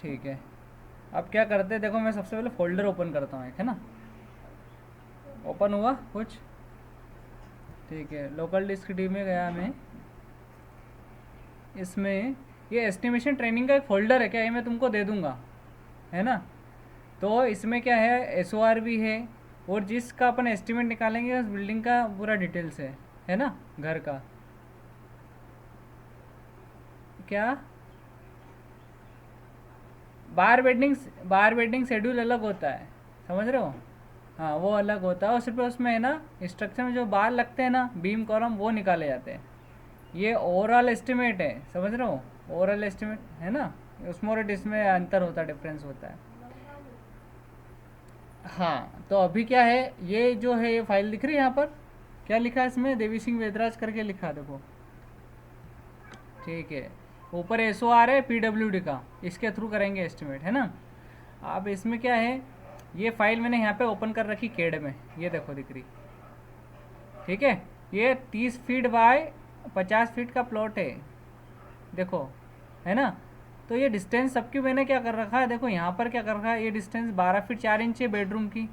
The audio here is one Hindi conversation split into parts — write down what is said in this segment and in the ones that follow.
ठीक है, अब क्या करते हैं, देखो मैं सबसे पहले फोल्डर ओपन करता हूँ एक, है ना। ओपन हुआ कुछ, ठीक है, लोकल डिस्क डी में गया मैं। इसमें ये एस्टिमेशन ट्रेनिंग का एक फोल्डर है क्या, ये मैं तुमको दे दूंगा, है ना। तो इसमें क्या है, एस भी है, और जिसका अपन एस्टिमेट निकालेंगे उस बिल्डिंग का पूरा डिटेल्स है ना, घर का। क्या, बार बेडिंग शेड्यूल अलग होता है, समझ रहे हो। हाँ वो अलग होता है, और सिर्फ उसमें है ना, स्ट्रक्चर में जो बार लगते हैं ना, बीम कॉलम, वो निकाले जाते हैं। ये ओवरऑल एस्टिमेट है, समझ रहे हो, ओवरऑल एस्टिमेट है ना। उसमें और इसमें अंतर होता है, डिफरेंस होता है। हाँ तो अभी क्या है, ये जो है ये फाइल दिख रही है यहाँ पर, क्या लिखा है इसमें, देवी सिंह वेदराज करके लिखा है, देखो। ठीक है, ऊपर एस ओ आर है पीडब्ल्यूडी का, इसके थ्रू करेंगे एस्टिमेट, है ना। अब इसमें क्या है, ये फाइल मैंने यहाँ पे ओपन कर रखी केड में, ये देखो दिख रही, ठीक है। ये 30 फीट बाय 50 फीट का प्लॉट है, देखो, है ना। तो ये डिस्टेंस सबकी मैंने क्या कर रखा है, देखो यहाँ पर क्या कर रखा है, ये डिस्टेंस 12 फीट 4 इंच है बेडरूम की,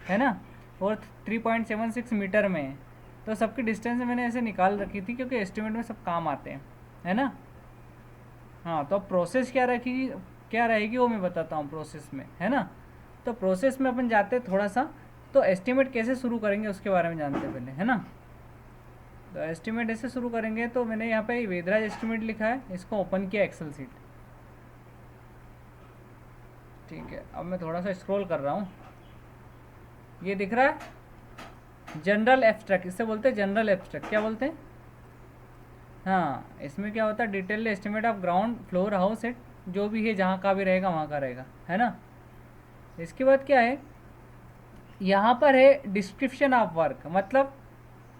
है ना, और 3.76 मीटर में है। तो सबकी डिस्टेंस मैंने ऐसे निकाल रखी थी, क्योंकि एस्टिमेट में सब काम आते हैं, है ना। हाँ तो अब प्रोसेस क्या रहेगी वो मैं बताता हूँ प्रोसेस में, है ना। तो प्रोसेस में अपन जाते हैं थोड़ा सा, तो एस्टिमेट कैसे शुरू करेंगे उसके बारे में जानते हैं पहले, है ना। तो एस्टिमेट ऐसे शुरू करेंगे, तो मैंने यहाँ पे वेदराज एस्टिमेट लिखा है, इसको ओपन किया एक्सेल सीट, ठीक है। अब मैं थोड़ा सा स्क्रॉल कर रहा हूँ, ये दिख रहा है जनरल एब्स्ट्रैक्ट, इससे बोलते हैं जनरल एब्स्ट्रैक्ट, क्या बोलते हैं। हाँ इसमें क्या होता है, detailed estimate of ground floor house है, जो भी है जहाँ का भी रहेगा वहाँ का रहेगा, है ना। इसके बाद क्या है, यहाँ पर है डिस्क्रिप्शन ऑफ वर्क, मतलब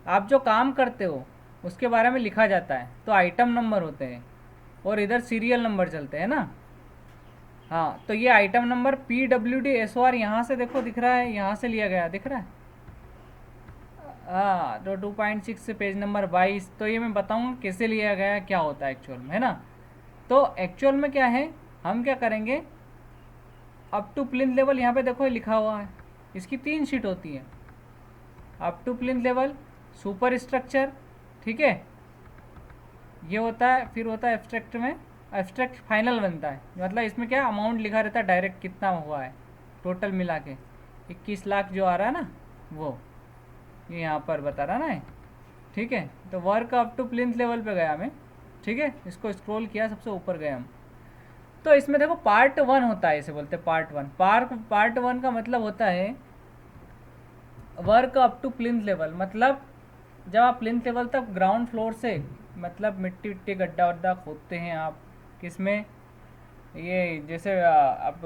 आप जो काम करते हो उसके बारे में लिखा जाता है, तो आइटम नंबर होते हैं, और इधर सीरियल नंबर चलते हैं ना। हाँ तो ये आइटम नंबर PWD SOR यहाँ से देखो दिख रहा है, यहाँ से लिया गया दिख रहा है। हाँ तो 2.6 से पेज नंबर 22, तो ये मैं बताऊँगा कैसे लिया गया, क्या होता है एक्चुअल में, है ना। तो एक्चुअल में क्या है, हम क्या करेंगे, अप टू प्लिंथ लेवल, यहाँ पे देखो ये लिखा हुआ है, इसकी 3 शीट होती है, up to plinth level, super structure, ठीक है, ये होता है। फिर होता है एब्स्ट्रैक्ट में, एब्स्ट्रैक्ट फाइनल बनता है, मतलब इसमें क्या अमाउंट लिखा रहता है डायरेक्ट कितना हुआ है, टोटल मिला के 21 लाख जो आ रहा है ना, वो ये यहाँ पर बता रहा ना है, ठीक है। तो work up to plinth level पे गया मैं, ठीक है, इसको स्क्रॉल किया, सबसे ऊपर गए हम। तो इसमें देखो पार्ट 1 होता है, इसे बोलते हैं पार्ट 1। पार्ट 1 का मतलब होता है work up to plinth level, मतलब जब आप प्लिंथ लेवल तक ग्राउंड फ्लोर से, मतलब मिट्टी विट्टी गड्ढा वड्ढा खोदते हैं आप, किसमें, ये जैसे आप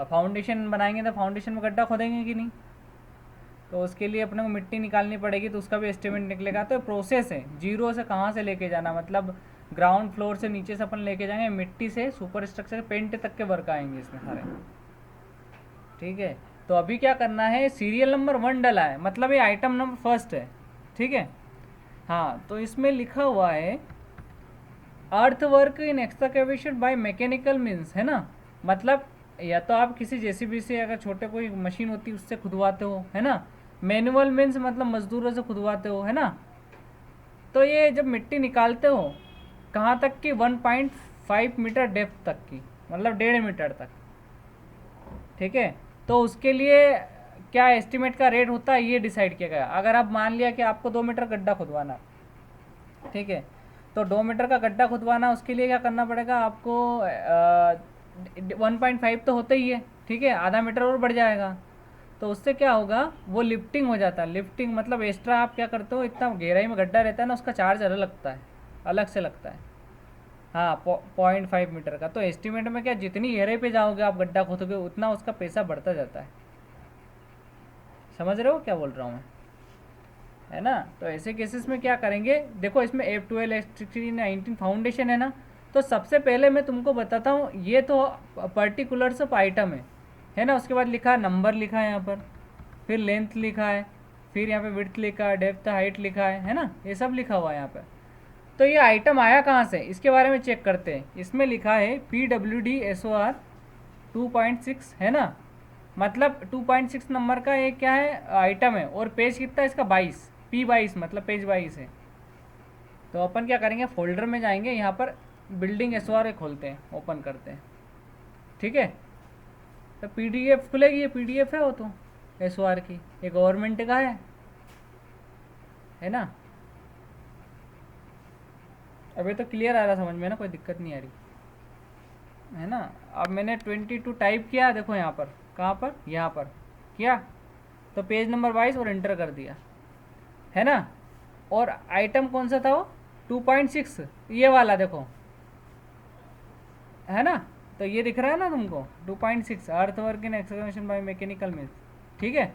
फाउंडेशन बनाएंगे तो फाउंडेशन में गड्ढा खोदेंगे कि नहीं, तो उसके लिए अपने को मिट्टी निकालनी पड़ेगी, तो उसका भी एस्टिमेट निकलेगा। तो प्रोसेस है जीरो से कहाँ से लेके जाना, मतलब ग्राउंड फ्लोर से नीचे से अपन लेके जाएंगे, मिट्टी से सुपर स्ट्रक्चर पेंट तक के वर्क आएंगे इसमें सारे, ठीक है। तो अभी क्या करना है, सीरियल नंबर 1 डला है, मतलब ये आइटम नंबर फर्स्ट है, ठीक है। हाँ तो इसमें लिखा हुआ है अर्थ work in excavation by mechanical means, है ना, मतलब या तो आप किसी जेसीबी से, अगर छोटे कोई मशीन होती है उससे खुदवाते हो, है ना। मैनुअल मीन्स मतलब मजदूरों से खुदवाते हो, है ना। तो ये जब मिट्टी निकालते हो, कहाँ तक की, 1.5 मीटर डेप्थ तक की, मतलब 1.5 मीटर तक, ठीक है। तो उसके लिए क्या एस्टिमेट का रेट होता है, ये डिसाइड किया गया। अगर आप मान लिया कि आपको 2 मीटर गड्ढा खुदवाना, ठीक है, तो 2 मीटर का गड्ढा खुदवाना, उसके लिए क्या करना पड़ेगा आपको, 1.5 तो होता ही है, ठीक है, आधा मीटर और बढ़ जाएगा। तो उससे क्या होगा, वो लिफ्टिंग हो जाता है। लिफ्टिंग मतलब एक्स्ट्रा आप क्या करते हो, इतना गहराई में गड्ढा रहता है ना, उसका चार्ज अलग लगता है, अलग से लगता है। हाँ 0.5 मीटर का, तो एस्टिमेट में क्या, जितनी गहराई पे जाओगे आप गड्ढा खोदोगे, उतना उसका पैसा बढ़ता जाता है। समझ रहे हो क्या बोल रहा हूँ मैं, है ना। तो ऐसे केसेस में क्या करेंगे, देखो इसमें F12 F16 फाउंडेशन है ना। तो सबसे पहले मैं तुमको बताता हूँ, ये तो पर्टिकुलर्स ऑफ आइटम है ना। उसके बाद लिखा है नंबर, लिखा है यहाँ पर, फिर लेंथ लिखा है, फिर यहाँ पे विड्थ लिखा है, डेप्थ हाइट लिखा है ना, ये सब लिखा हुआ है यहाँ पर। तो ये आइटम आया कहाँ से, इसके बारे में चेक करते हैं। इसमें लिखा है PWD-SOR 2.6 है ना, मतलब 2.6 नंबर का ये क्या है आइटम है, और पेज कितना है इसका 22, P22 मतलब पेज 22 है। तो अपन क्या करेंगे, फोल्डर में जाएंगे, यहाँ पर बिल्डिंग SOR खोलते हैं, ओपन करते हैं, ठीक है। तो PDF खुलेगी, ये PDF है वो तो SOR की, ये गवर्नमेंट का है ना। अभी तो क्लियर आ रहा समझ में ना, कोई दिक्कत नहीं आ रही है ना। अब मैंने 22 टाइप किया, देखो यहाँ पर, कहाँ पर, यहाँ पर किया, तो पेज नंबर 22 और एंटर कर दिया, है ना। और आइटम कौन सा था वो 2.6, ये वाला देखो, है ना। तो ये दिख रहा है ना तुमको 2.6 अर्थ work in excavation by mechanical means, ठीक है।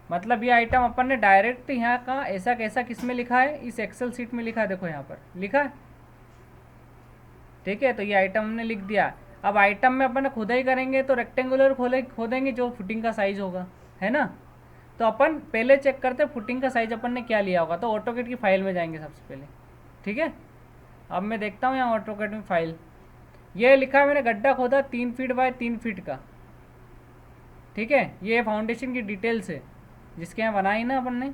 मतलब ये आइटम अपन ने डायरेक्ट यहाँ का ऐसा कैसा किस में लिखा है, इस एक्सेल सीट में लिखा है, देखो यहाँ पर लिखा है, ठीक है। तो ये आइटम हमने लिख दिया। अब आइटम में अपन खुदाई करेंगे तो रेक्टेंगुलर खोदेंगे जो फुटिंग का साइज होगा, है ना। तो अपन पहले चेक करते हैं फुटिंग का साइज अपन ने क्या लिया होगा, तो ऑटोकेट की फाइल में जाएंगे सबसे पहले, ठीक है। अब मैं देखता हूँ यहाँ ऑटोकेट में फाइल, ये लिखा है मैंने गड्ढा खोदा 3 फीट बाय 3 फीट का, ठीक है। ये फाउंडेशन की डिटेल्स है जिसके यहाँ बनाई ना अपन ने।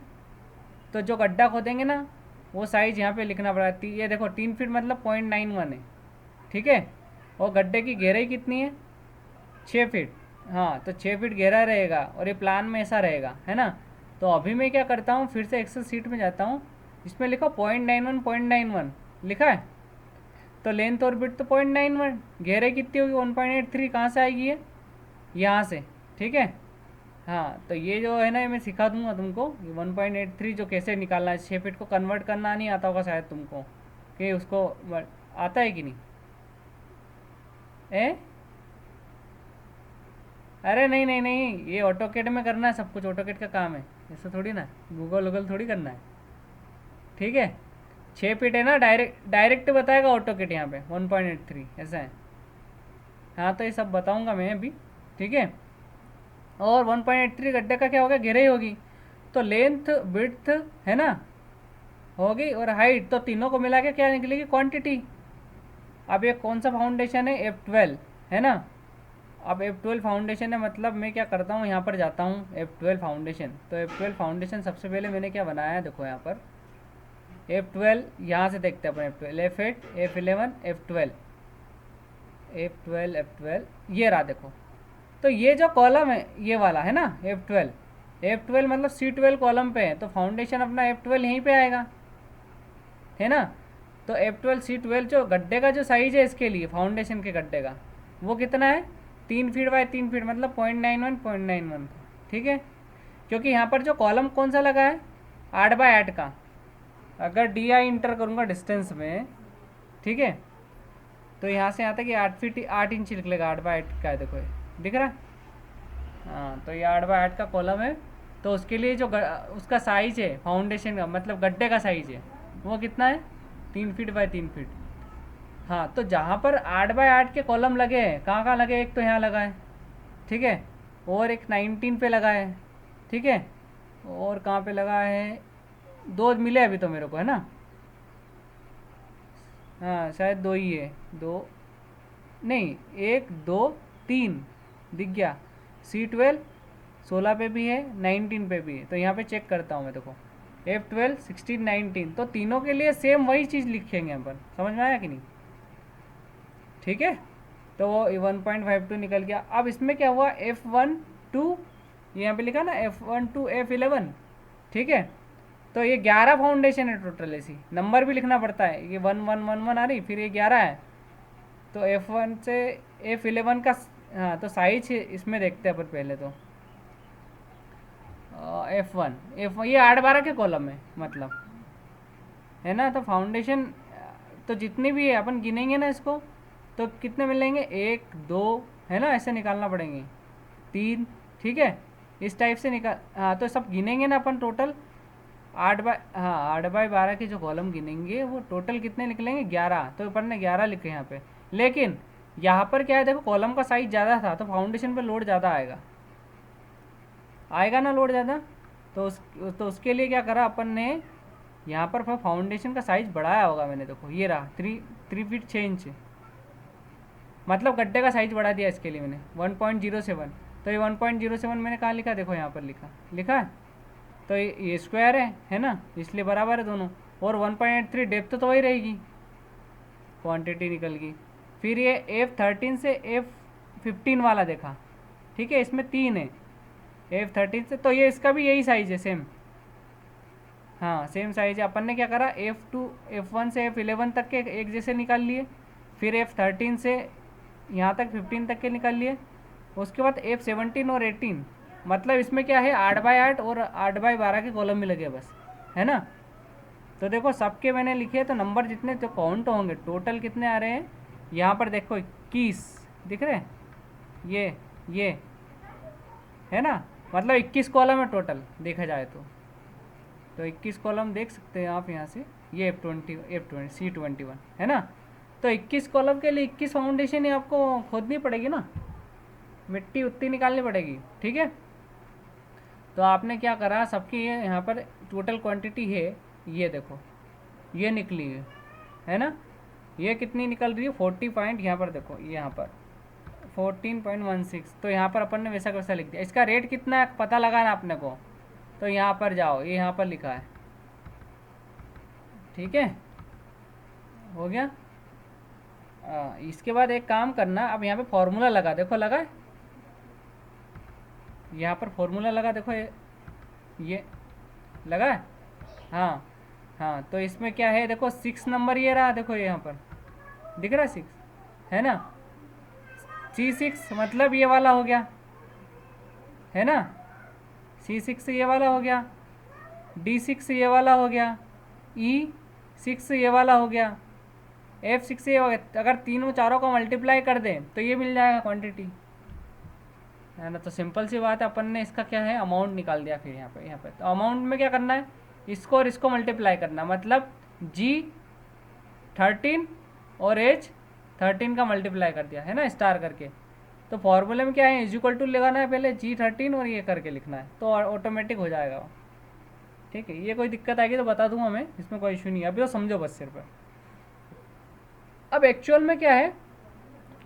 तो जो गड्ढा खोदेंगे ना वो साइज यहाँ पे लिखना पड़ा है, ये देखो 3 फीट मतलब 0.91 है, ठीक है। और गड्ढे की गहराई कितनी है 6 फीट, हाँ तो 6 फीट गहरा रहेगा, और ये प्लान में ऐसा रहेगा, है ना। तो अभी मैं क्या करता हूँ, फिर से एक्सेल सीट में जाता हूँ, इसमें लिखो 0.91 लिखा है। तो लेंथ और बिड्थ तो 0.91, गहराई कितनी होगी 1.83, कहाँ से आएगी ये, यहाँ से, ठीक है। हाँ तो ये जो है ना ये मैं सिखा दूंगा तुमको, ये 1.83 जो कैसे निकालना है, 6 फीट को कन्वर्ट करना नहीं आता होगा शायद तुमको, कि उसको आता है कि नहीं ए? अरे नहीं नहीं नहीं, ये ऑटोकेट में करना है सब कुछ, ऑटोकेट का काम है, ऐसा थोड़ी ना गूगल थोड़ी करना है, ठीक है। 6 फीट है ना, डायरेक्ट बताएगा ऑटोकेट यहाँ पे 1.83 ऐसा है। हाँ तो ये सब बताऊँगा मैं अभी, ठीक है। और 1.83 गड्ढे का क्या होगा, गहराई होगी, तो लेंथ विड्थ है ना होगी, और हाइट, तो तीनों को मिला के क्या निकलेगी क्वांटिटी। अब ये कौन सा फाउंडेशन है F12 है ना। अब F12 फाउंडेशन है, मतलब मैं क्या करता हूँ यहाँ पर जाता हूँ F12 फाउंडेशन, तो F12 फाउंडेशन सबसे पहले मैंने क्या बनाया है, देखो यहाँ पर F12, यहाँ से देखते हैं अपन F12, F8 F11 F12 ये रहा देखो। तो ये जो कॉलम है ये वाला है ना F12 मतलब C12 कॉलम पे है, तो फाउंडेशन अपना F12 यहीं पे आएगा, है ना। तो F12 C12 जो गड्ढे का जो साइज है इसके लिए फाउंडेशन के गड्ढे का वो कितना है 3 फीट बाय 3 फीट मतलब 0.91 ठीक है। क्योंकि यहाँ पर जो कॉलम कौन सा लगा है 8 बाय 8 का, अगर DI इंटर करूँगा डिस्टेंस में, ठीक है, तो यहाँ से यहाँ तक ये 8 इंच निकलेगा, 8 बाय 8 का है, देखो ये दिख रहा है। हाँ तो ये 8 बाय 8 का कॉलम है, तो उसके लिए जो उसका साइज है फाउंडेशन का मतलब गड्ढे का साइज है वो कितना है 3 फीट बाय 3 फीट। हाँ तो जहाँ पर 8 बाय 8 के कॉलम लगे हैं, कहाँ कहाँ लगे, एक तो यहाँ लगा है, ठीक है, और एक 19 पे लगा है, ठीक है, और कहाँ पे लगा है, 2 मिले अभी तो मेरे को, है ना। हाँ शायद 2 ही है, 2 नहीं 1 2 3 दिख गया। C12 16 पे भी है 19 पे भी है, तो यहाँ पे चेक करता हूँ मैं, देखो F12 16 19, तो तीनों के लिए सेम वही चीज़ लिखेंगे अपन, समझ में आया कि नहीं, ठीक है। तो वो 1.52 निकल गया। अब इसमें क्या हुआ F12 यहाँ पे लिखा ना F12 F11, ठीक है, तो ये 11 फाउंडेशन है टोटल, ऐसी नंबर भी लिखना पड़ता है, ये 1 1 1 1 आ रही, फिर ये 11 है, तो F1 से F11 का हाँ तो साइज इसमें देखते हैं अपन पहले तो F1 ये 8-12 के कॉलम है मतलब, है ना। तो फाउंडेशन तो जितनी भी है अपन गिनेंगे ना इसको, तो कितने मिलेंगे 1 2 है ना, ऐसे निकालना पड़ेंगे 3, ठीक है, इस टाइप से निकाल, हाँ तो सब गिनेंगे ना अपन टोटल 8 बाय 12 के जो कॉलम गिनेंगे वो टोटल कितने निकलेंगे 11, तो अपन ने 11 लिखे यहाँ पे। लेकिन यहाँ पर क्या है देखो कॉलम का साइज ज़्यादा था तो फाउंडेशन पे लोड ज़्यादा आएगा ना लोड ज़्यादा, तो उसके लिए क्या करा अपन ने यहाँ पर फाउंडेशन का साइज बढ़ाया होगा मैंने, देखो ये रहा 3 फीट 6 इंच, मतलब गड्ढे का साइज बढ़ा दिया इसके लिए मैंने 1.07। तो ये 1.07 मैंने कहाँ लिखा, देखो यहाँ पर लिखा है। तो ये स्क्वायर है ना, इसलिए बराबर है दोनों। और 1.83 डेप्थ तो वही रहेगी, क्वांटिटी निकल गई। फिर ये F13 से F15 वाला देखा, ठीक है, इसमें 3 है F13 से, तो ये इसका भी यही साइज है सेम। हाँ सेम साइज है। अपन ने क्या करा, F1 से F11 तक के एक जैसे निकाल लिए, फिर F13 से यहाँ तक 15 तक के निकाल लिए, उसके बाद F17 और 18, मतलब इसमें क्या है 8x8 और 8x12 के कॉलम में लगे बस, है ना। तो देखो सबके मैंने लिखे, तो नंबर जितने तो काउंट होंगे, टोटल कितने आ रहे हैं यहाँ पर देखो 21 दिख रहे हैं, ये है ना, मतलब 21 कॉलम है टोटल देखा जाए तो 21 कॉलम देख सकते हैं आप यहाँ से। ये F20 C21 है ना। तो 21 कॉलम के लिए 21 फाउंडेशन ही आपको खोदनी पड़ेगी ना, मिट्टी उतनी निकालनी पड़ेगी, ठीक है। तो आपने क्या करा, सबकी ये यहाँ पर टोटल क्वांटिटी है, ये देखो ये निकली है ना। ये कितनी निकल रही है 40 पॉइंट, यहाँ पर देखो यहाँ पर 14.16। तो यहाँ पर अपन ने वैसा वैसा लिख दिया। इसका रेट कितना है पता लगाना अपने को, तो यहाँ पर जाओ, ये यहाँ पर लिखा है, ठीक है, हो गया। इसके बाद एक काम करना, अब यहाँ पे फॉर्मूला लगा, देखो लगा है, यहाँ पर फॉर्मूला लगा, देखो ये लगा है। हाँ तो इसमें क्या है, देखो 6 नंबर ये रहा, देखो यहाँ पर दिख रहा है 6 है ना। C6 मतलब ये वाला हो गया, है ना, C6 ये वाला हो गया, D6 ये वाला हो गया, E6 ये वाला हो गया, F6 ये हो गया। अगर तीनों चारों को मल्टीप्लाई कर दें तो ये मिल जाएगा क्वांटिटी, है ना। तो सिंपल सी बात है, अपन ने इसका क्या है अमाउंट निकाल दिया। फिर यहाँ पे तो अमाउंट में क्या करना है, इसको और इसको मल्टीप्लाई करना, मतलब G13 और H13 का मल्टीप्लाई कर दिया, है ना, स्टार करके। तो फॉर्मूले में क्या है, इज इक्वल टू लगाना है पहले G13 और ये करके लिखना है, तो ऑटोमेटिक हो जाएगा वो, ठीक है। ये कोई दिक्कत आएगी तो बता दूंगा मैं, इसमें कोई इशू नहीं है, अभी तो समझो बस सिर्फ। अब एक्चुअल में क्या है,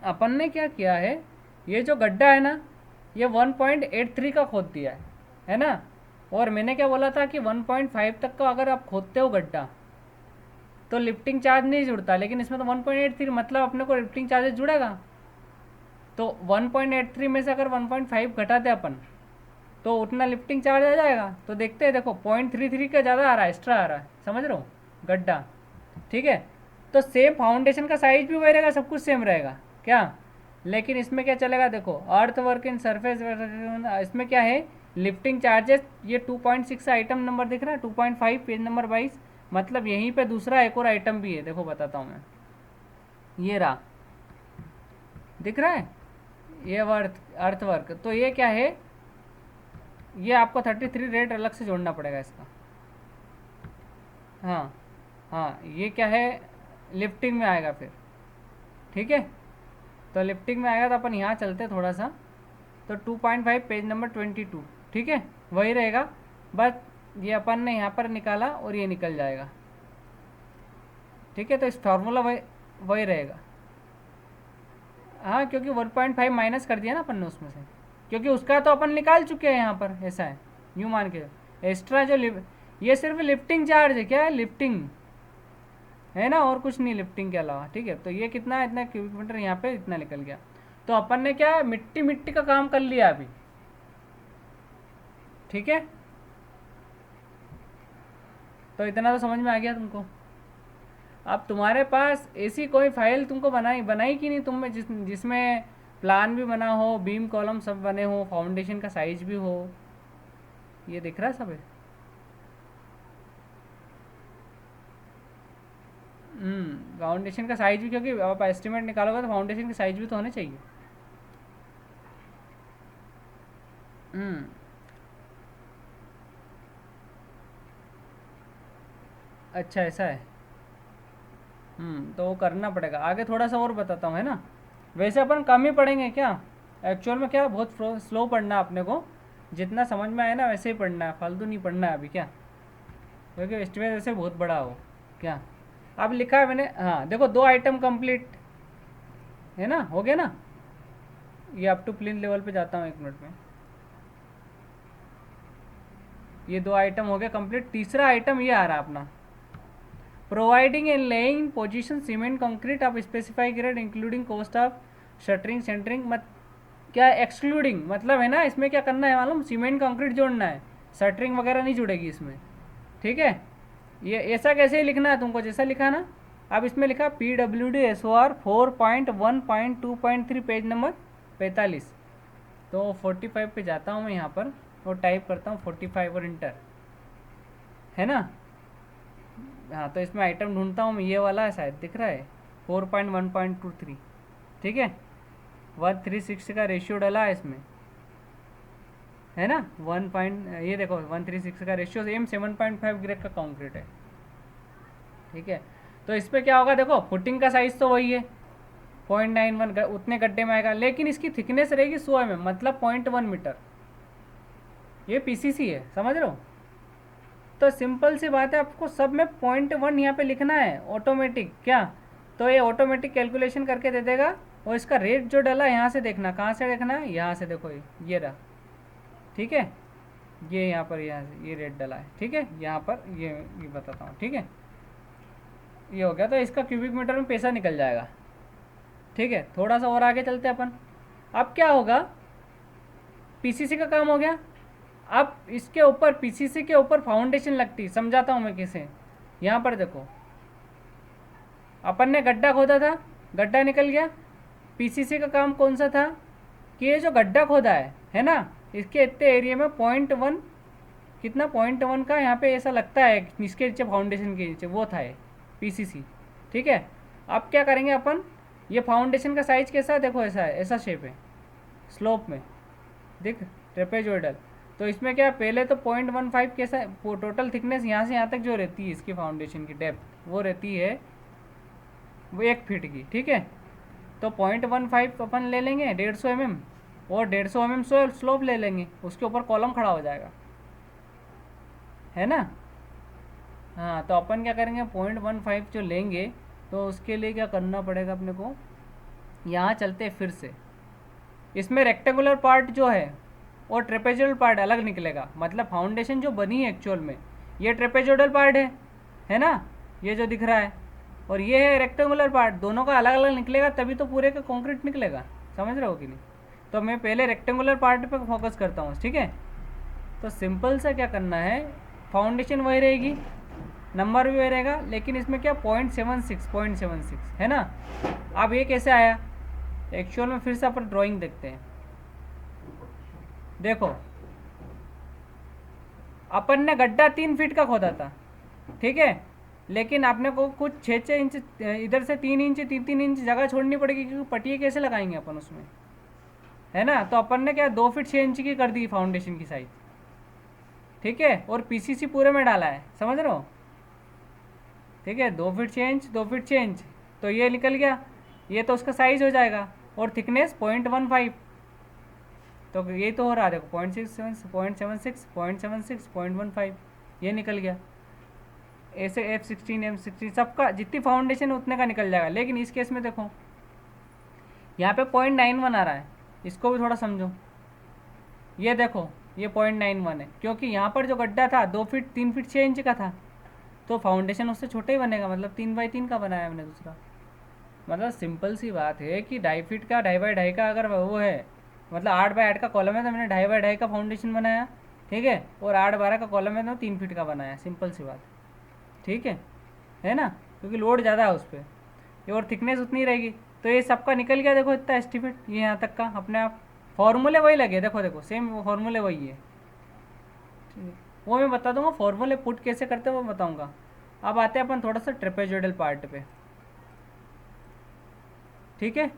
अपन ने क्या किया है, ये जो गड्ढा है ना, ये 1.83 का खोद दिया है ना। और मैंने क्या बोला था कि 1.5 तक का अगर आप खोदते हो गड्ढा तो लिफ्टिंग चार्ज नहीं जुड़ता, लेकिन इसमें तो 1.83 मतलब अपने को लिफ्टिंग चार्जेस जुड़ेगा। तो 1.83 में से अगर 1.5 घटाते अपन तो उतना लिफ्टिंग चार्ज आ जाएगा। तो देखते हैं, देखो 0.33 का ज़्यादा आ रहा है, एक्स्ट्रा आ रहा है, समझ रहे हो, गड्ढा, ठीक है। तो सेम फाउंडेशन का साइज भी वही रहेगा, सब कुछ सेम रहेगा क्या, लेकिन इसमें क्या चलेगा, देखो अर्थ वर्क इन सरफेस, इसमें क्या है लिफ्टिंग चार्जेस, ये 2.6 आइटम नंबर दिख रहा है, 2.5 पेज नंबर 22, मतलब यहीं पे दूसरा एक और आइटम भी है, देखो बताता हूँ मैं, ये रहा, दिख रहा है, ये अर्थ वर्क। तो ये क्या है, ये आपको 33 रेट अलग से जोड़ना पड़ेगा इसका। हाँ ये क्या है लिफ्टिंग में आएगा फिर, ठीक है। तो लिफ्टिंग में आएगा तो अपन यहाँ चलते थोड़ा सा, तो 2.5 पेज नंबर 22, ठीक है, वही रहेगा, बस ये अपन ने यहाँ पर निकाला और ये निकल जाएगा, ठीक है। तो इस फार्मूला वही रहेगा। हाँ क्योंकि 1.5 माइनस कर दिया ना अपन ने उसमें से, क्योंकि उसका तो अपन निकाल चुके हैं यहाँ पर, ऐसा है, यूँ मान के एक्स्ट्रा जो ये सिर्फ लिफ्टिंग चार्ज है, क्या है लिफ्टिंग, है ना, और कुछ नहीं लिफ्टिंग के अलावा, ठीक है। तो ये कितना है, इतना क्यूबिक मीटर यहाँ पे इतना निकल गया। तो अपन ने क्या मिट्टी का काम कर लिया अभी, ठीक है। तो इतना तो समझ में आ गया तुमको। अब तुम्हारे पास ऐसी कोई फाइल तुमको बनाई कि नहीं तुम जिसमें प्लान भी बना हो, बीम कॉलम सब बने हो, फाउंडेशन का साइज भी हो, ये दिख रहा है सब है। फाउंडेशन का साइज भी, क्योंकि आप एस्टिमेट निकालोगे तो फाउंडेशन का साइज भी तो होने चाहिए। अच्छा ऐसा है। तो वो करना पड़ेगा, आगे थोड़ा सा और बताता हूँ, है ना। वैसे अपन कम ही पढ़ेंगे क्या, एक्चुअल में क्या बहुत स्लो पढ़ना है अपने को, जितना समझ में आए ना वैसे ही पढ़ना है, फालतू नहीं पढ़ना है अभी क्या। क्योंकि एस्टिमेट वैसे बहुत बड़ा हो क्या। अब लिखा है मैंने, हाँ देखो 2 आइटम कंप्लीट है ना, हो गया ना। ये अप टू प्लिंथ लेवल पे जाता हूँ 1 मिनट में। ये 2 आइटम हो गया कंप्लीट। तीसरा आइटम ये आ रहा है अपना, providing and laying position cement concrete of specify grade including cost of shuttering centering. मत क्या एक्सक्लूडिंग मतलब है ना, इसमें क्या करना है मालूम, सीमेंट कंक्रीट जोड़ना है, शटरिंग वगैरह नहीं जुड़ेगी इसमें, ठीक है। ये ऐसा कैसे ही लिखना है तुमको, जैसा लिखा ना। अब इसमें लिखा PWD-SOR 4.1.2.3 पेज नंबर 45। तो 45 पे जाता हूँ मैं यहाँ पर और टाइप करता हूँ 45 और इंटर, है ना। हाँ तो इसमें आइटम ढूंढता हूँ मैं, ये वाला है शायद, दिख रहा है 4.1.23, ठीक है। 136 का रेशियो डला है इसमें, है ना। ये देखो 136 का रेशियो, एम 7.5 ग्रेड का कॉन्क्रीट है, ठीक है। तो इस पर क्या होगा, देखो फुटिंग का साइज तो वही है 0.91 उतने गड्ढे में आएगा, लेकिन इसकी थिकनेस रहेगी 100 mm मतलब 0.1 मीटर। ये PCC है, समझ रहे हो। तो सिंपल सी बात है, आपको सब में 0.1 यहाँ पे लिखना है ऑटोमेटिक, क्या। तो ये ऑटोमेटिक कैलकुलेशन करके दे देगा। और इसका रेट जो डला है यहाँ से देखना, कहाँ से देखना है, यहाँ से देखो, ये रहा, ठीक है। ये यहाँ पर, यहाँ से ये रेट डला है, ठीक है। यहाँ पर ये बताता हूँ, ठीक है। ये हो गया, तो इसका क्यूबिक मीटर में पैसा निकल जाएगा, ठीक है। थोड़ा सा और आगे चलते अपन। अब क्या होगा, PCC का काम हो गया। अब इसके ऊपर PCC के ऊपर फाउंडेशन लगती, समझाता हूँ मैं कैसे। यहाँ पर देखो, अपन ने गड्ढा खोदा था, गड्ढा निकल गया। PCC का काम कौन सा था कि ये जो गड्ढा खोदा है ना, इसके इतने एरिया में 0.1 कितना 0.1 का यहाँ पे ऐसा लगता है इसके नीचे, फाउंडेशन के नीचे, वो था ये PCC, ठीक है। अब क्या करेंगे अपन, ये फाउंडेशन का साइज कैसा है देखो, ऐसा है, ऐसा शेप है स्लोप में, देख ट्रेपेजोइडल। तो इसमें क्या, पहले तो 0.15 कैसा टोटल थिकनेस यहाँ से यहाँ तक जो रहती है इसकी फाउंडेशन की डेप्थ, वो रहती है वो 1 फीट की, ठीक है। तो 0.15 अपन ले लेंगे 150 mm, और 150 mm स्लोप ले लेंगे, उसके ऊपर कॉलम खड़ा हो जाएगा, है ना। हाँ तो अपन क्या करेंगे, 0.15 जो लेंगे, तो उसके लिए क्या करना पड़ेगा अपने को, यहाँ चलते फिर से। इसमें रेक्टेंगुलर पार्ट जो है और ट्रेपेजोइडल पार्ट अलग निकलेगा, मतलब फाउंडेशन जो बनी है एक्चुअल में, ये ट्रेपेजोइडल पार्ट है ना, ये जो दिख रहा है, और ये है रेक्टेंगुलर पार्ट, दोनों का अलग अलग निकलेगा, तभी तो पूरे का कंक्रीट निकलेगा, समझ रहे हो कि नहीं। तो मैं पहले रेक्टेंगुलर पार्ट पे फोकस करता हूँ, ठीक है। तो सिंपल सा क्या करना है, फाउंडेशन वही रहेगी, नंबर भी वही रहेगा, लेकिन इसमें क्या 0.76 है ना। अब ये कैसे आया एक्चुअल में, फिर से अपन ड्राइंग देखते हैं। देखो अपन ने गड्ढा 3 फीट का खोदा था, ठीक है, लेकिन आपने को कुछ 6-6 इंच इधर से 3 इंच 3-3 इंच जगह छोड़नी पड़ेगी, क्योंकि पटिए कैसे लगाएंगे अपन उसमें, है ना। तो अपन ने क्या 2 फीट 6 इंच की कर दी फाउंडेशन की साइज, ठीक है, और PCC पूरे में डाला है, समझ रहे हो, ठीक है। 2 फीट 6 इंच 2 फीट 6 इंच, तो ये निकल गया, ये तो उसका साइज हो जाएगा, और थिकनेस 0.15, तो ये तो हो रहा है देखो 0.15 ये निकल गया। ऐसे F16 M16 सबका जितनी फाउंडेशन है उतने का निकल जाएगा। लेकिन इस केस में देखो यहाँ पे 0.91 आ रहा है, इसको भी थोड़ा समझो। ये देखो ये 0.91 है, क्योंकि यहाँ पर जो गड्ढा था 2 फीट 3 फीट 6 इंच का था, तो फाउंडेशन उससे छोटा ही बनेगा, मतलब 3x3 का बनाया हमने दूसरा। मतलब सिंपल सी बात है कि 2.5 फीट का 2.5x2 का अगर वो है, मतलब 8x8 का कॉलम है, तो मैंने 2.5x2 का फाउंडेशन बनाया, ठीक है, और 8-12 का कॉलम है तो 3 फीट का बनाया, सिंपल सी बात, ठीक है ना, क्योंकि लोड ज़्यादा है उस पर, और थिकनेस उतनी रहेगी। तो ये सबका निकल गया, देखो इतना एस्टिमेट, ये यहाँ तक का अपने आप, फॉर्मूले वही लगे, देखो सेम फॉर्मूले वही है, वो मैं बता दूंगा, फॉर्मूले पुट कैसे करते हैं वो बताऊंगा। अब आते हैं अपन थोड़ा सा ट्रेपेजोइडल पार्ट पे, ठीक है।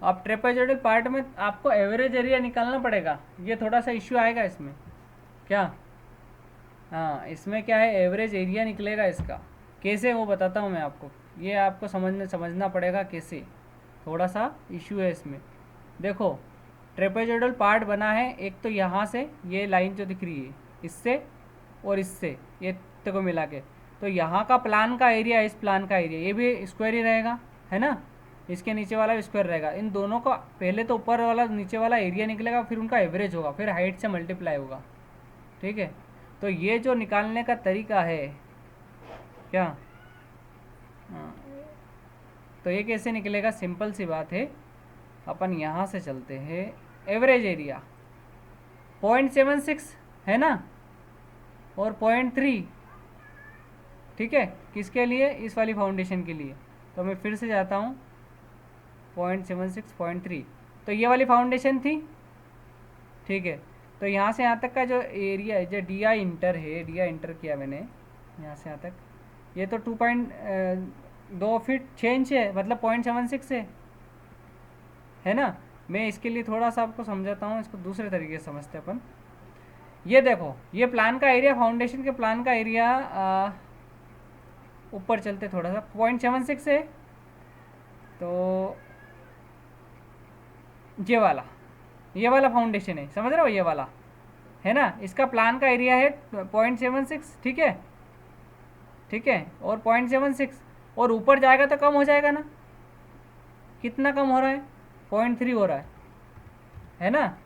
अब ट्रेपेजोइडल पार्ट में आपको एवरेज एरिया निकालना पड़ेगा, ये थोड़ा सा इश्यू आएगा इसमें, क्या, हाँ इसमें क्या है, एवरेज एरिया निकलेगा इसका, कैसे वो बताता हूँ मैं आपको, ये आपको समझना पड़ेगा कैसे, थोड़ा सा इश्यू है इसमें। देखो ट्रेपेजोइडल पार्ट बना है, एक तो यहाँ से ये लाइन जो दिख रही है इससे और इससे ये को मिला के, तो यहाँ का प्लान का एरिया, इस प्लान का एरिया, ये भी स्क्वायर ही रहेगा, है ना। इसके नीचे वाला भी स्क्वायर रहेगा। इन दोनों का पहले तो ऊपर वाला नीचे वाला एरिया निकलेगा, फिर उनका एवरेज होगा, फिर हाइट से मल्टीप्लाई होगा, ठीक है। तो ये जो निकालने का तरीका है क्या, हाँ, तो ये कैसे निकलेगा, सिंपल सी बात है। अपन यहाँ से चलते हैं, एवरेज एरिया 0.76 है ना, और 0.3, ठीक है, किसके लिए, इस वाली फाउंडेशन के लिए। तो मैं फिर से जाता हूँ, 0.76 0.3, तो ये वाली फाउंडेशन थी, ठीक है। तो यहाँ से यहाँ तक का जो एरिया है, जो डी आई इंटर है, डी आई इंटर किया मैंने यहाँ से यहाँ तक, ये तो 2.2 फीट 6 इंच है, मतलब 0.76 है ना। मैं इसके लिए थोड़ा सा आपको समझाता हूँ, इसको दूसरे तरीके से समझते हैं अपन। ये देखो, ये प्लान का एरिया, फाउंडेशन के प्लान का एरिया, ऊपर चलते थोड़ा सा, 0.76 है। तो ये वाला फाउंडेशन है, समझ रहे हो, ये वाला है ना, इसका प्लान का एरिया है 0.76, ठीक है, ठीक है, और 0.76, और ऊपर जाएगा तो कम हो जाएगा ना, कितना कम हो रहा है, 0.3 हो रहा है ना,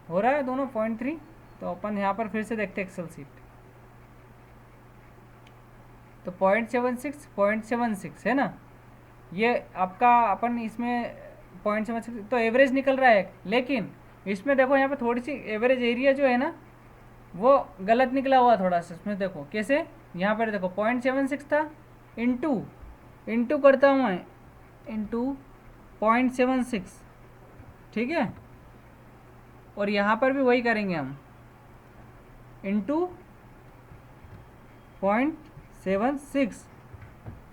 हो रहा है दोनों 0.3। तो अपन यहाँ पर फिर से देखते हैं एक्सेल सीट, तो 0.76 है ना, ये आपका अपन इसमें 0.76, तो एवरेज निकल रहा है। लेकिन इसमें देखो यहाँ पे थोड़ी सी एवरेज एरिया जो है ना, वो गलत निकला हुआ थोड़ा सा, इसमें देखो कैसे, यहाँ पर देखो 0.76 था, इंटू करता हूँ मैं, इंटू 0.76, ठीक है, और यहाँ पर भी वही करेंगे हम, इंटू 0.76,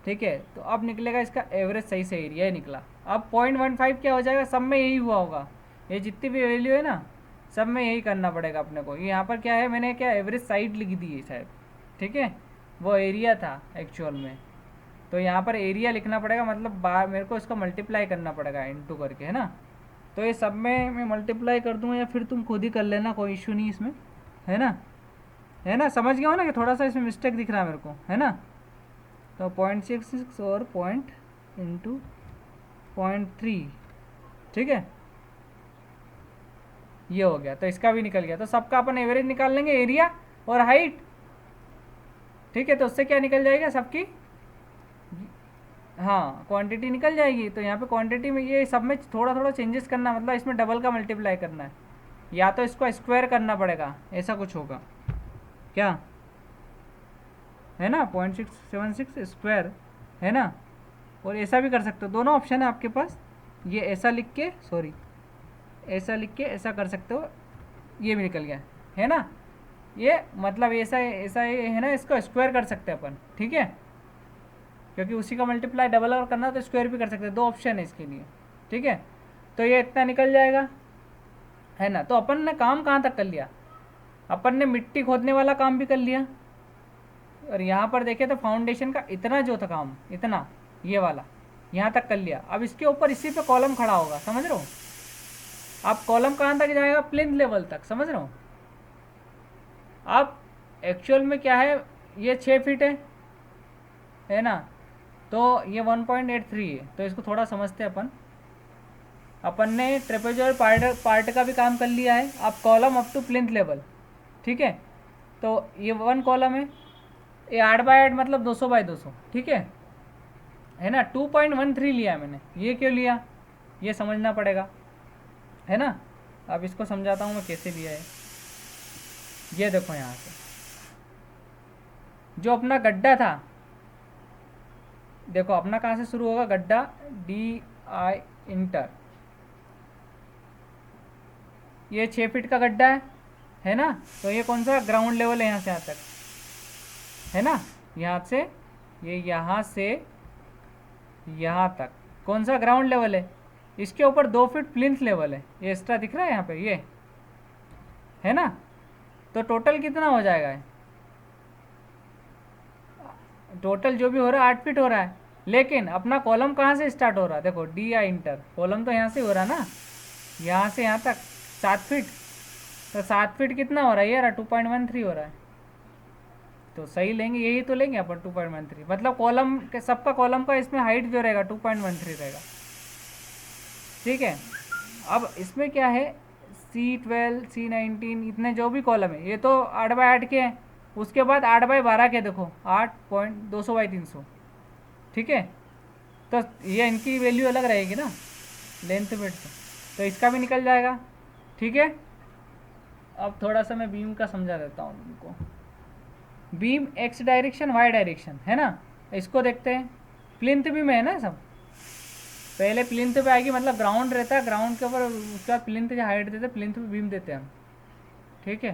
ठीक है। तो अब निकलेगा इसका एवरेज, सही से एरिया ही निकला। अब 0.15 क्या हो जाएगा, सब में यही हुआ होगा, ये जितनी भी वैल्यू है ना, सब में यही करना पड़ेगा अपने को। ये यहाँ पर क्या है, मैंने क्या एवरेज साइड लिख दी है शायद, ठीक है, वो एरिया था एक्चुअल में। तो यहाँ पर एरिया लिखना पड़ेगा, मतलब मेरे को इसका मल्टीप्लाई करना पड़ेगा इंटू करके, है ना। तो ये सब में मैं मल्टीप्लाई कर दूँगा, या फिर तुम खुद ही कर लेना, कोई इशू नहीं इसमें, है ना, समझ गया हो ना कि थोड़ा सा इसमें मिस्टेक दिख रहा है मेरे को, है ना। तो 0.66 और पॉइंट इंटू 0.3, ठीक है, ये हो गया। तो इसका भी निकल गया। तो सबका अपन एवरेज निकाल लेंगे, एरिया और हाइट, ठीक है। तो उससे क्या निकल जाएगा सबकी, हाँ, क्वांटिटी निकल जाएगी। तो यहाँ पे क्वांटिटी में ये सब में थोड़ा थोड़ा चेंजेस करना, मतलब इसमें डबल का मल्टीप्लाई करना है, या तो इसको स्क्वायर करना पड़ेगा, ऐसा कुछ होगा क्या, है ना, 0.676 स्क्वायर, है ना। और ऐसा भी कर सकते हो, दोनों ऑप्शन है आपके पास। ये ऐसा लिख के, सॉरी, ऐसा लिख के ऐसा कर सकते हो, ये भी निकल गया, है ना। ये मतलब ऐसा है ना, इसको स्क्वायर कर सकते हैं अपन, ठीक है, क्योंकि उसी का मल्टीप्लाई डबल और करना तो स्क्वायर भी कर सकते हैं, दो ऑप्शन है इसके लिए, ठीक है। तो ये इतना निकल जाएगा, है ना। तो अपन ने काम कहाँ तक कर लिया, अपन ने मिट्टी खोदने वाला काम भी कर लिया, और यहाँ पर देखें तो फाउंडेशन का इतना जो था काम, इतना ये वाला यहाँ तक कर लिया। अब इसके ऊपर इसी पे कॉलम खड़ा होगा, समझ रहे हो आप, कॉलम कहाँ तक जाएगा, प्लिंथ लेवल तक, समझ रहे हो आप। एक्चुअल में क्या है, ये 6 फीट है ना, तो ये 1.83 है। तो इसको थोड़ा समझते हैं अपन ने ट्रेपेजॉइडल पार्ट का भी काम कर लिया है। अब column up to plinth level, ठीक है। तो ये 1 कॉलम है, ये 8 बाय 8 मतलब 200 बाय 200, ठीक है ना। 2.13 लिया मैंने, ये क्यों लिया, ये समझना पड़ेगा, है ना। अब इसको समझाता हूँ मैं कैसे लिया है। ये देखो यहाँ से जो अपना गड्ढा था, देखो अपना कहाँ से शुरू होगा गड्ढा, डी आई इंटर, ये 6 फीट का गड्ढा है ना। तो ये कौन सा ग्राउंड लेवल है, यहाँ से यहाँ तक, है ना, यहाँ से ये यहाँ से यहाँ तक कौन सा ग्राउंड लेवल है। इसके ऊपर 2 फीट प्लिंथ लेवल है, ये एक्स्ट्रा दिख रहा है यहाँ पे, ये है ना। तो टोटल कितना हो जाएगा, टोटल जो भी हो रहा है 8 फीट हो रहा है। लेकिन अपना कॉलम कहाँ से स्टार्ट हो रहा है, देखो डी आई इंटर, कॉलम तो यहाँ से हो रहा है ना, यहाँ से यहाँ तक 7 फीट। तो 7 फीट कितना हो रहा है, ये रहा 2.13 हो रहा है, तो सही लेंगे, यही तो लेंगे अपन 2.13, मतलब कॉलम के सबका कॉलम का इसमें हाइट जो रहेगा 2.13 रहेगा। ठीक है, अब इसमें क्या है, C12 C19 इतने जो भी कॉलम है ये तो 8x8 के हैं, उसके बाद 8x12 के देखो 8.200/300। ठीक है, तो ये इनकी वैल्यू अलग रहेगी ना लेंथ विड्थ, तो इसका भी निकल जाएगा। ठीक है, अब थोड़ा सा मैं बीम का समझा देता हूँ तुमको। Beam X direction Y direction है ना, इसको देखते हैं। प्लिंथ बीम है ना सब, पहले प्लिंथ पे आएगी, मतलब ग्राउंड रहता है, ग्राउंड के ऊपर उसके बाद प्लिंथ जो हाइट देते हैं, प्लिंथ पे बीम देते हैं हम। ठीक है,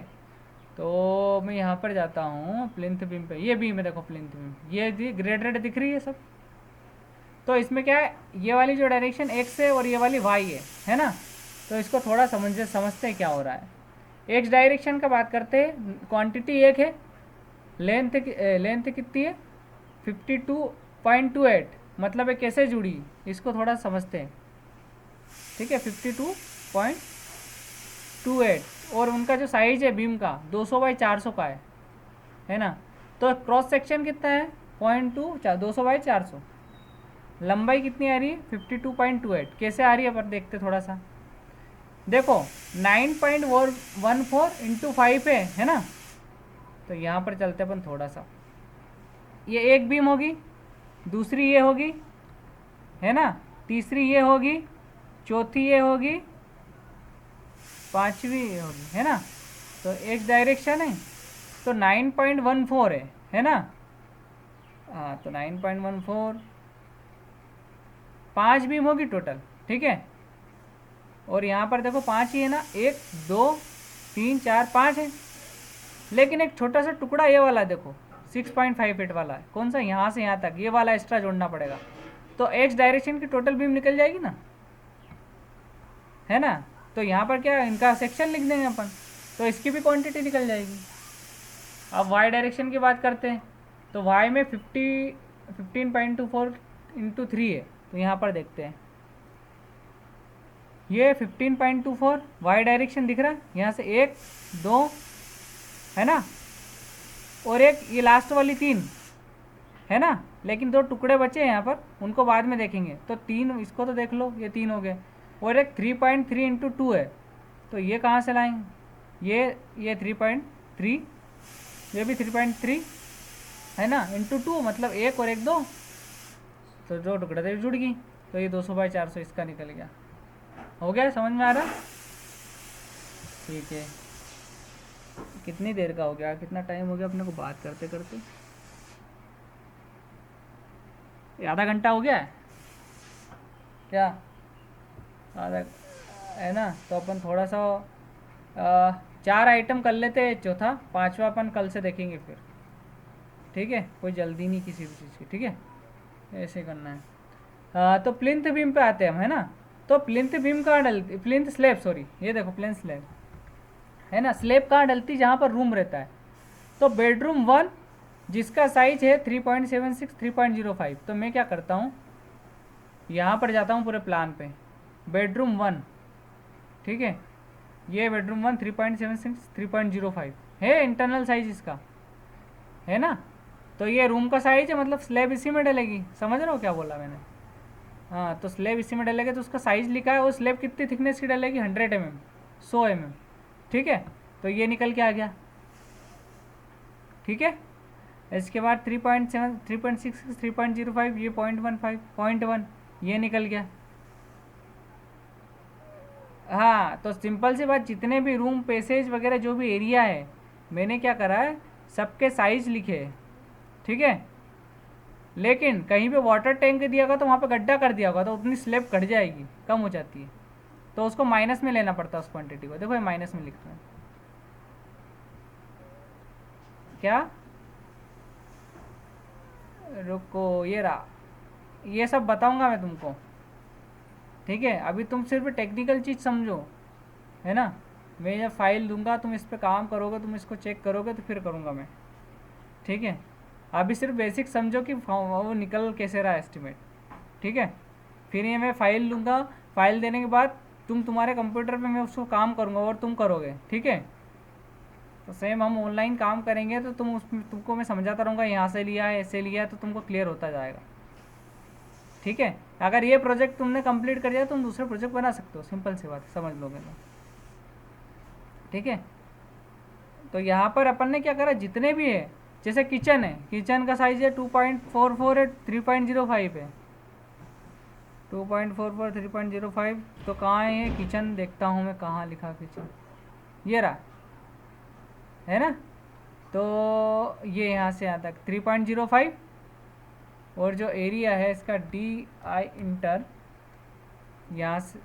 तो मैं यहाँ पर जाता हूँ प्लिंथ बीम पे, ये बीम है देखो प्लिंथ बीम, ये ग्रेड दिख रही है सब। तो इसमें क्या है, ये वाली जो डायरेक्शन एक्स है और ये वाली वाई है ना, तो इसको थोड़ा समझते हैं क्या हो रहा है। एक्स डायरेक्शन का बात करते हैं, क्वांटिटी एक है, लेंथ कितनी है 52.28, मतलब ये कैसे जुड़ी, इसको थोड़ा समझते हैं। ठीक है, 52.28, और उनका जो साइज है बीम का 200/400 का है ना, तो क्रॉस सेक्शन कितना है 0.2, 200/400। लंबाई कितनी आ रही है 52.28, कैसे आ रही है पर देखते थोड़ा सा। देखो 9.14 इंटू 5 है ना, तो यहाँ पर चलते अपन थोड़ा सा, ये एक बीम होगी, दूसरी ये होगी है ना, तीसरी ये होगी, चौथी ये होगी, पांचवी ये होगी है ना, तो एक्स डायरेक्शन है तो 9.14 है ना। हाँ, तो 9.14, 5 बीम होगी टोटल। ठीक है, और यहाँ पर देखो 5 ही है ना, 1 2 3 4 5 है, लेकिन एक छोटा सा टुकड़ा ये वाला देखो 6.58 वाला है, कौन सा, यहाँ से यहाँ तक ये वाला एक्स्ट्रा जोड़ना पड़ेगा, तो एक्स डायरेक्शन की टोटल बीम निकल जाएगी ना, है ना। तो यहाँ पर क्या इनका सेक्शन लिख देंगे अपन, तो इसकी भी क्वांटिटी निकल जाएगी। अब वाई डायरेक्शन की बात करते हैं, तो वाई में 15.24 इंटू 3 है, तो यहाँ पर देखते हैं, ये 15.24 वाई डायरेक्शन दिख रहा है, यहाँ से 1 2 है ना, और एक ये लास्ट वाली 3 है ना, लेकिन 2 टुकड़े बचे हैं यहाँ पर, उनको बाद में देखेंगे। तो 3 इसको तो देख लो, ये 3 हो गए, और एक 3.3 इंटू 2 है, तो ये कहाँ से लाएंगे, ये 3.3, ये भी 3.3 है ना, इंटू 2 मतलब 1 और 1 2, तो 2 टुकड़े तो जुड़ गई, तो ये 200/400 इसका निकल गया। हो गया, समझ में आ रहा। ठीक है, कितनी देर का हो गया, कितना टाइम हो गया अपने को बात करते करते, आधा घंटा हो गया है क्या, आधा है ना। तो अपन थोड़ा सा 4 आइटम कर लेते हैं, चौथा 5वां अपन कल से देखेंगे फिर। ठीक है, कोई जल्दी नहीं किसी भी चीज़ की। ठीक है, ऐसे करना है। तो प्लिंथ बीम पे आते हैं हम, है ना। तो प्लिंथ बीम कहाँ डलती, प्लिंथ स्लैब, सॉरी ये देखो प्लिंथ स्लैब है ना, स्लैब कहाँ डलती, जहाँ पर रूम रहता है। तो बेडरूम 1 जिसका साइज है 3.76 3.05, तो मैं क्या करता हूँ, यहाँ पर जाता हूँ पूरे प्लान पे, बेडरूम 1, ठीक है, ये बेडरूम 1 3.76 3.05 है इंटरनल साइज इसका, है ना। तो ये रूम का साइज है, मतलब स्लैब इसी में डलेगी, समझ रहे हो क्या बोला मैंने। हाँ, तो स्लैब इसी में डलेगा, तो उसका साइज लिखा है, वो स्लैब कितनी थिकनेस की डलेगी 100 mm 100 mm, ठीक है। तो ये निकल के आ गया, ठीक है। इसके बाद 3.7 3.66 3.05, ये 0.15 0.1 ये निकल गया। हाँ, तो सिंपल सी बात, जितने भी रूम पैसेज वगैरह जो भी एरिया है, मैंने क्या करा है, सबके साइज लिखे है, ठीक है। लेकिन कहीं पे वाटर टैंक दिया होगा तो वहाँ पे गड्ढा कर दिया होगा, तो उतनी स्लैब कट जाएगी, कम हो जाती है, तो उसको माइनस में लेना पड़ता है उस क्वांटिटी को। देखो ये माइनस में लिख रहे हैं, क्या, रुको, ये रहा, ये सब बताऊंगा मैं तुमको, ठीक है। अभी तुम सिर्फ टेक्निकल चीज़ समझो, है ना। मैं जब फाइल दूंगा तुम इस पर काम करोगे, तुम इसको चेक करोगे, तो फिर करूँगा मैं, ठीक है। अभी सिर्फ बेसिक समझो कि वो निकल कैसे रहा एस्टिमेट, ठीक है। फिर ये मैं फाइल लूँगा, फाइल देने के बाद तुम्हारे कंप्यूटर पे मैं उसको काम करूँगा और तुम करोगे, ठीक है। तो सेम हम ऑनलाइन काम करेंगे तो तुमको मैं समझाता रहूँगा, यहाँ से लिया है, ऐसे लिया है, तो तुमको क्लियर होता जाएगा। ठीक है, अगर ये प्रोजेक्ट तुमने कंप्लीट कर दिया तो तुम दूसरे प्रोजेक्ट बना सकते हो, सिंपल सी बात, समझ लोगे तो। ठीक है, तो यहाँ पर अपन ने क्या करा, जितने भी है, जैसे किचन है, किचन का साइज है 2.44 है, 3.05 है, 2.44 3.05। तो कहाँ है किचन, देखता हूँ मैं कहाँ लिखा किचन, ये रहा, है ना। तो ये यहाँ से यहाँ तक 3.05, और जो एरिया है इसका डी आई इंटर, यहाँ से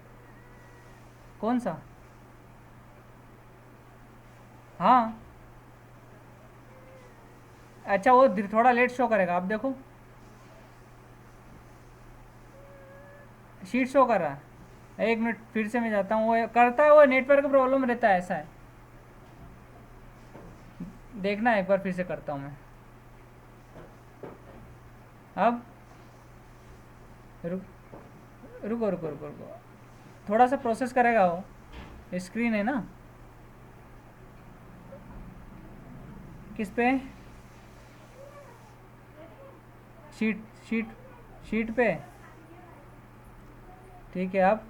कौन सा, हाँ अच्छा वो थोड़ा लेट शो करेगा, आप देखो शीट शो कर रहा है। एक मिनट फिर से मैं जाता हूँ, वो करता है, वो नेटवर्क का प्रॉब्लम रहता है, ऐसा है, देखना एक बार फिर से करता हूँ मैं। अब रुक रुको रुको रुको रुको, थोड़ा सा प्रोसेस करेगा वो, स्क्रीन है ना, किस पे, शीट शीट शीट पे। ठीक है, अब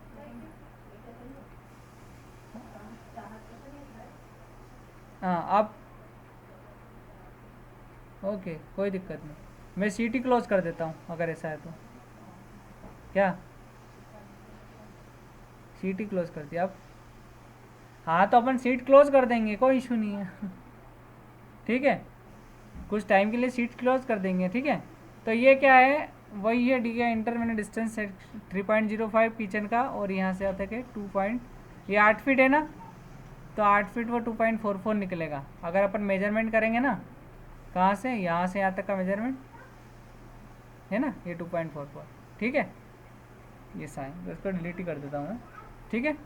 हाँ अब ओके, कोई दिक्कत नहीं, मैं शीट ही क्लोज कर देता हूँ अगर ऐसा है तो। क्या, शीट ही क्लोज कर दिया अब, हाँ तो अपन सीट क्लोज कर देंगे, कोई इशू नहीं है। ठीक है, कुछ टाइम के लिए सीट क्लोज कर देंगे। ठीक है, तो ये क्या है, वही है, डी का इंटर मैंने डिस्टेंस है 3.05 किचन का, और यहाँ से आता है ये 8 फीट है ना, तो 8 फीट वो 2.44 निकलेगा। अगर अपन मेजरमेंट करेंगे ना, कहाँ से, यहाँ से यहाँ तक का मेजरमेंट है ना, ये 2.44। ठीक है, ये साइन, तो इसको डिलीट ही कर देता हूँ मैं। ठीक है,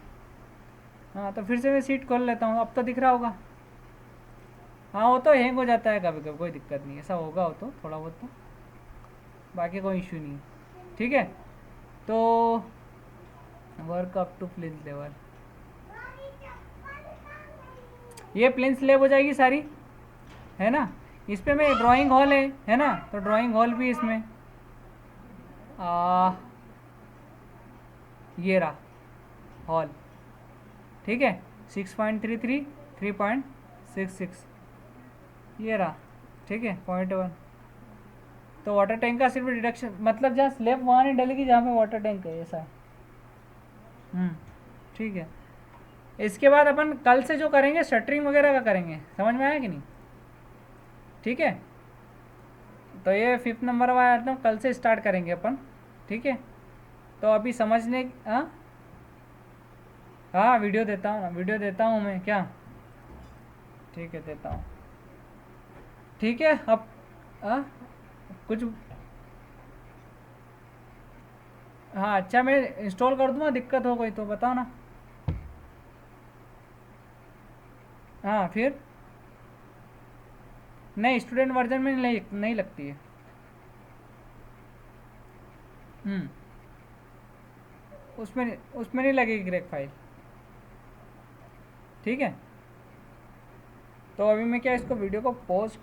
हाँ तो फिर से मैं सीट खोल लेता हूँ, अब तो दिख रहा होगा। हाँ वो तो हैंग हो जाता है कभी कभी, कोई दिक्कत नहीं, ऐसा होगा वो तो थोड़ा बहुत, तो बाकी कोई इशू नहीं है। ठीक है, तो work up to plane level, ये प्लेन स्लेब हो जाएगी सारी, है ना। इस पे में ड्राइंग हॉल है ना, तो ड्राइंग हॉल भी इसमें ये रहा हॉल। ठीक है, 6.33 3.66 ये रहा। ठीक है, 0.1। तो वाटर टैंक का सिर्फ डिडक्शन, मतलब जहाँ स्लेब वहाँ नहीं डलेगी जहाँ पे वाटर टैंक है, ऐसा है। ठीक है, इसके बाद अपन कल से जो करेंगे शटरिंग वगैरह का करेंगे, समझ में आया कि नहीं। ठीक है, तो ये 5th नंबर वाला आइटम कल से स्टार्ट करेंगे अपन। ठीक है, तो अभी समझने, हाँ वीडियो देता हूँ ना, वीडियो देता हूँ मैं क्या। ठीक है, देता हूँ। ठीक है, अब कुछ, हाँ अच्छा मैं इंस्टॉल कर दूँगा, दिक्कत हो कोई तो बताओ ना। हाँ फिर नहीं, स्टूडेंट वर्जन में नहीं लगती है। उसमें नहीं लगेगी ग्रेक फाइल। ठीक है, तो अभी मैं क्या इसको वीडियो को पॉज